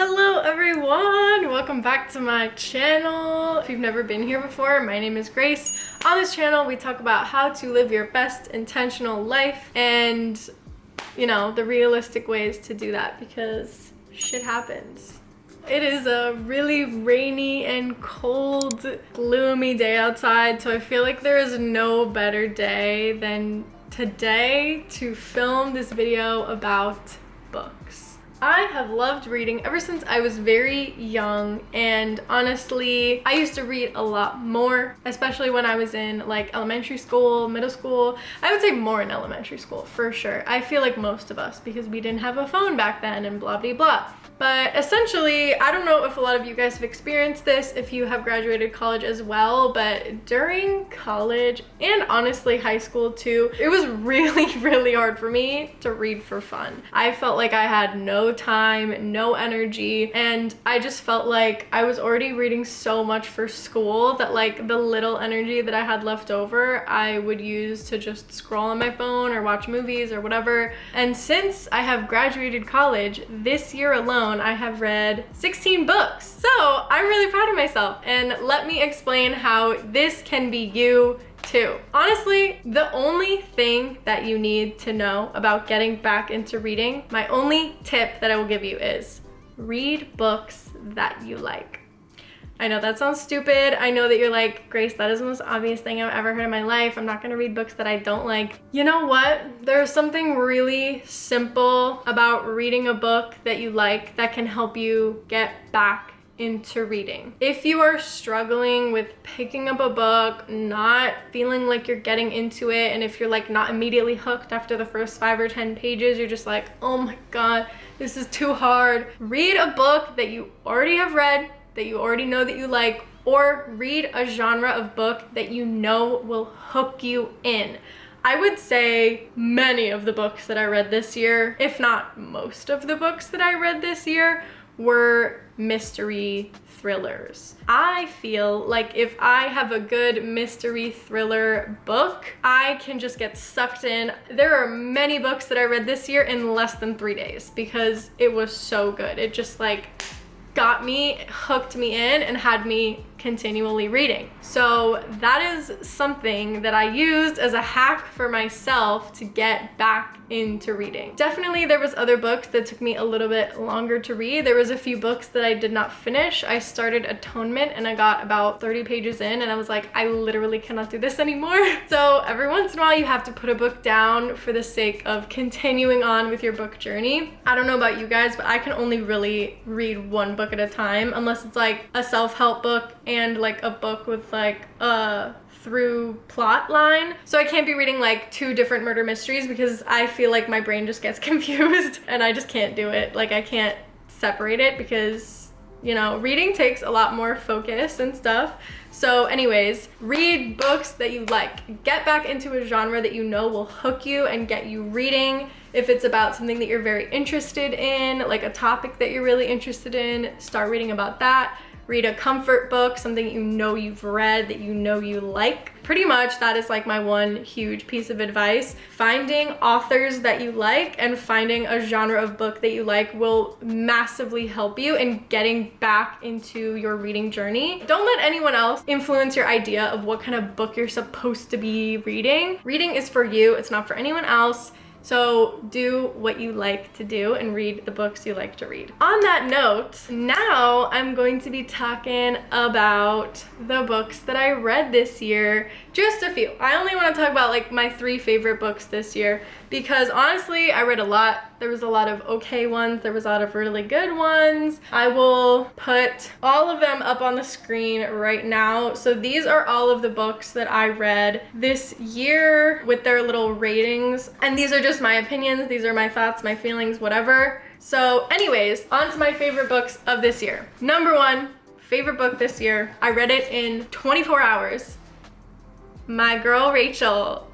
Hello everyone! Welcome back to my channel. If you've never been here before, my name is Grace. On this channel, we talk about how to live your best intentional life and, you know, the realistic ways to do that because shit happens. It is a really rainy and cold, gloomy day outside, so I feel like there is no better day than today to film this video about books. I have loved reading ever since I was very young, and honestly, I used to read a lot more, especially when I was in like elementary school, middle school. I would say more in elementary school for sure. I feel like most of us, because we didn't have a phone back then and blah blah blah. But essentially, I don't know if a lot of you guys have experienced this, if you have graduated college as well, but during college and honestly high school too, it was really hard for me to read for fun. I felt like I had no time, no energy, and I just felt like I was already reading so much for school that like the little energy that I had left over, I would use to just scroll on my phone or watch movies or whatever. And since I have graduated college, this year alone, I have read 16 books. So I'm really proud of myself, and let me explain how this can be you too. Honestly, the only thing that you need to know about getting back into reading, my only tip that I will give you is read books that you like. I know that sounds stupid. I know that you're like, Grace, that is the most obvious thing I've ever heard in my life. I'm not gonna read books that I don't like. You know what? There's something really simple about reading a book that you like that can help you get back into reading. If you are struggling with picking up a book, not feeling like you're getting into it, and if you're like not immediately hooked after the first 5 or 10 pages, you're just like, oh my God, this is too hard. Read a book that you already have read, that you already know that you like, or read a genre of book that you know will hook you in. I would say many of the books that I read this year, if not most of the books that I read this year, were mystery thrillers. I feel like if I have a good mystery thriller book, I can just get sucked in. There are many books that I read this year in less than 3 days because it was so good. It just like got me, hooked me in, and had me continually reading. So that is something that I used as a hack for myself to get back into reading. Definitely there was other books that took me a little bit longer to read. There was a few books that I did not finish. I started Atonement and I got about 30 pages in and I was like, I literally cannot do this anymore. So every once in a while you have to put a book down for the sake of continuing on with your book journey. I don't know about you guys, but I can only really read one book at a time unless it's like a self-help book and like a book with like a through plot line. So I can't be reading like 2 different murder mysteries because I feel like my brain just gets confused and I just can't do it. Like I can't separate it because, you know, reading takes a lot more focus and stuff. So anyways, read books that you like. Get back into a genre that you know will hook you and get you reading. If it's about something that you're very interested in, like a topic that you're really interested in, start reading about that. Read a comfort book, something you know you've read that you know you like. Pretty much that is like my one huge piece of advice. Finding authors that you like and finding a genre of book that you like will massively help you in getting back into your reading journey. Don't let anyone else influence your idea of what kind of book you're supposed to be reading. Reading is for you, it's not for anyone else. So do what you like to do and read the books you like to read. On that note, now I'm going to be talking about the books that I read this year. Just a few. I only want to talk about like my 3 favorite books this year because honestly, I read a lot. There was a lot of okay ones. There was a lot of really good ones. I will put all of them up on the screen right now. So these are all of the books that I read this year with their little ratings. And these are just my opinions. These are my thoughts, my feelings, whatever. So anyways, on to my favorite books of this year. Number 1, favorite book this year. I read it in 24 hours. My Girl Rachel,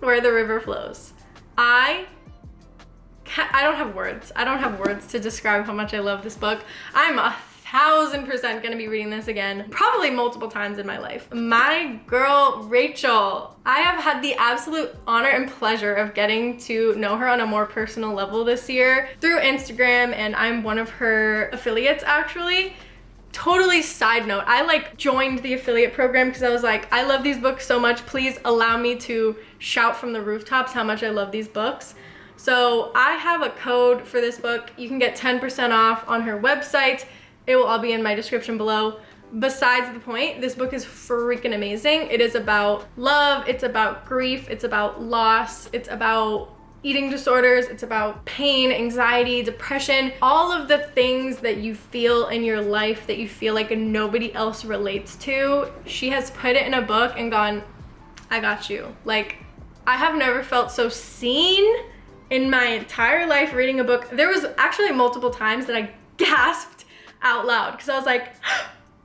Where the River Flows. I don't have words. I don't have words to describe how much I love this book. I'm 1000% gonna be reading this again, probably multiple times in my life. My girl, Rachel. I have had the absolute honor and pleasure of getting to know her on a more personal level this year through Instagram, and I'm one of her affiliates actually. Totally side note, I like joined the affiliate program because I was like, I love these books so much, please allow me to shout from the rooftops how much I love these books. So I have a code for this book. You can get 10% off on her website. It will all be in my description below. Besides the point, this book is freaking amazing. It is about love, it's about grief, it's about loss, it's about eating disorders, it's about pain, anxiety, depression, all of the things that you feel in your life that you feel like nobody else relates to. She has put it in a book and gone, I got you. Like, I have never felt so seen in my entire life reading a book. There was actually multiple times that I gasped out loud because I was like,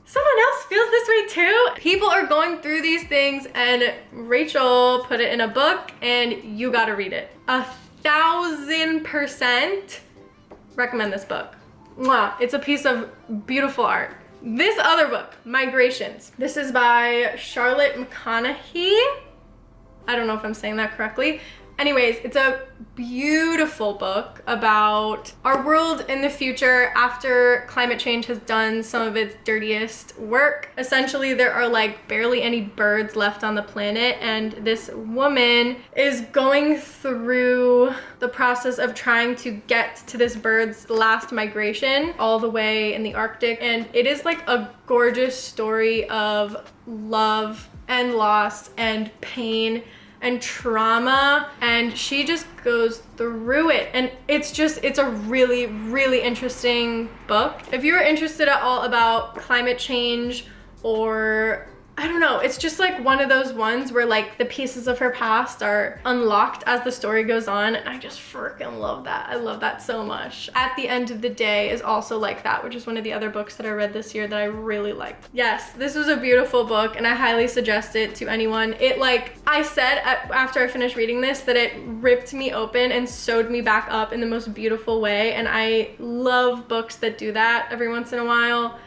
someone else feels this way too. People are going through these things and Rachel put it in a book and you gotta read it. 1000% recommend this book. Mwah. It's a piece of beautiful art. This other book, Migrations. This is by Charlotte McConaughey. I don't know if I'm saying that correctly. Anyways, it's a beautiful book about our world in the future after climate change has done some of its dirtiest work. Essentially, there are like barely any birds left on the planet, and this woman is going through the process of trying to get to this bird's last migration all the way in the Arctic. And it is like a gorgeous story of love and loss and pain and trauma, and she just goes through it, and it's a really, really interesting book. If you're interested at all about climate change, or I don't know, it's just like one of those ones where like the pieces of her past are unlocked as the story goes on, and I just freaking love that. I love that so much. At the End of the Day is also like that, which is one of the other books that I read this year that I really liked. Yes, this was a beautiful book and I highly suggest it to anyone. It, like I said after I finished reading this, that it ripped me open and sewed me back up in the most beautiful way, and I love books that do that every once in a while.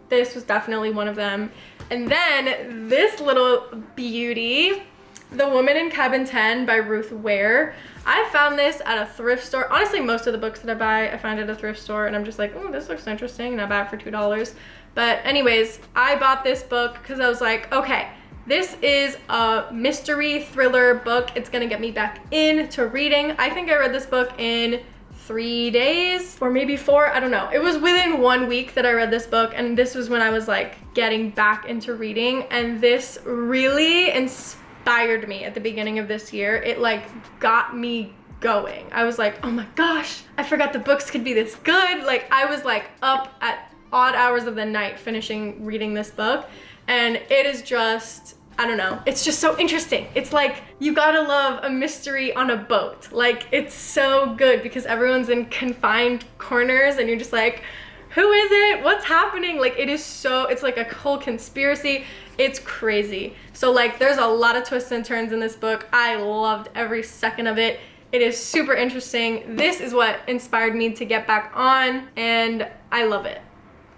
This was definitely one of them. And then this little beauty, The Woman in Cabin 10 by Ruth Ware. I found this at a thrift store. Honestly, most of the books that I buy, I find at a thrift store, and I'm just like, oh, this looks interesting, and I buy it for $2. But anyways, I bought this book because I was like, okay, this is a mystery thriller book. It's gonna get me back into reading. I think I read this book in 3 days or maybe 4, I don't know. It was within 1 week that I read this book, and this was when I was like getting back into reading, and this really inspired me at the beginning of this year. It like got me going. I was like, oh my gosh, I forgot the books could be this good. Like I was like up at odd hours of the night finishing reading this book, and it is just, I don't know, it's just so interesting. It's like, you gotta love a mystery on a boat. Like, it's so good because everyone's in confined corners and you're just like, who is it? What's happening? Like, it is so, it's like a whole conspiracy. It's crazy. So like, there's a lot of twists and turns in this book. I loved every second of it. It is super interesting. This is what inspired me to get back on, and I love it.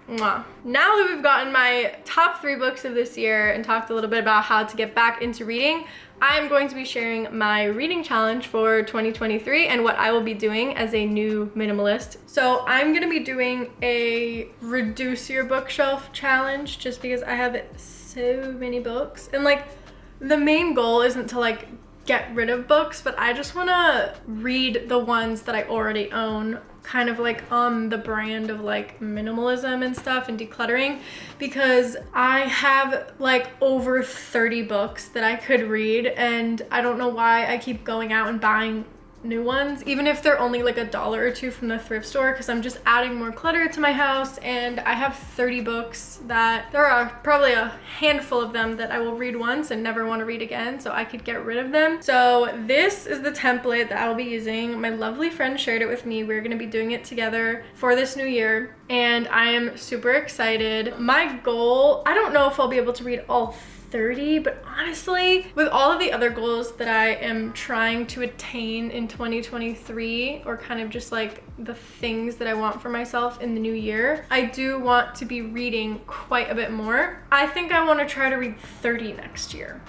Mwah. Now that we've gotten my top 3 books of this year and talked a little bit about how to get back into reading, I'm going to be sharing my reading challenge for 2023 and what I will be doing as a new minimalist. So I'm gonna be doing a reduce your bookshelf challenge just because I have so many books, and like the main goal isn't to like get rid of books, but I just want to read the ones that I already own, kind of like on the brand of like minimalism and stuff and decluttering, because I have like over 30 books that I could read, and I don't know why I keep going out and buying new ones, even if they're only like $1 or $2 from the thrift store, because I'm just adding more clutter to my house. And I have 30 books that there are probably a handful of them that I will read once and never want to read again, so I could get rid of them. So this is the template that I will be using. My lovely friend shared it with me. We're going to be doing it together for this new year, and I am super excited. My goal, I don't know if I'll be able to read all 30, but honestly, with all of the other goals that I am trying to attain in 2023, or kind of just like the things that I want for myself in the new year, I do want to be reading quite a bit more. I think I want to try to read 30 next year.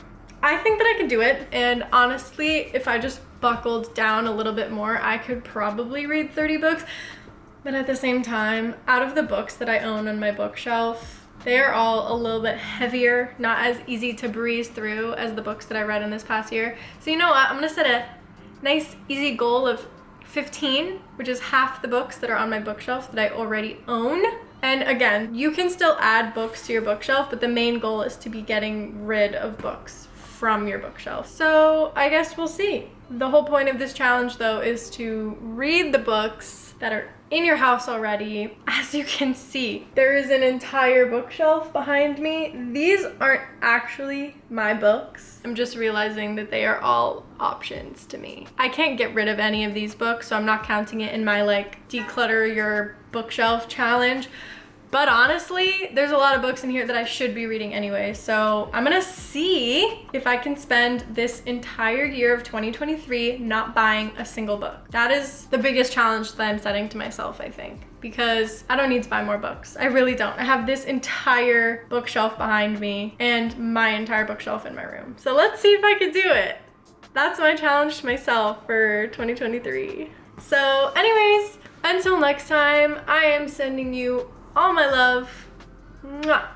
I think that I can do it, and honestly, if I just buckled down a little bit more, I could probably read 30 books. But at the same time, out of the books that I own on my bookshelf, they are all a little bit heavier, not as easy to breeze through as the books that I read in this past year. So you know what, I'm gonna set a nice easy goal of 15, which is half the books that are on my bookshelf that I already own. And again, you can still add books to your bookshelf, but the main goal is to be getting rid of books from your bookshelf. So I guess we'll see. The whole point of this challenge though is to read the books that are in your house already. As you can see, there is an entire bookshelf behind me. These aren't actually my books. I'm just realizing that they are all options to me. I can't get rid of any of these books, so I'm not counting it in my like declutter your bookshelf challenge. But honestly, there's a lot of books in here that I should be reading anyway. So I'm gonna see if I can spend this entire year of 2023 not buying a single book. That is the biggest challenge that I'm setting to myself, I think, because I don't need to buy more books. I really don't. I have this entire bookshelf behind me and my entire bookshelf in my room. So let's see if I can do it. That's my challenge to myself for 2023. So anyways, until next time, I am sending you all my love. Mwah.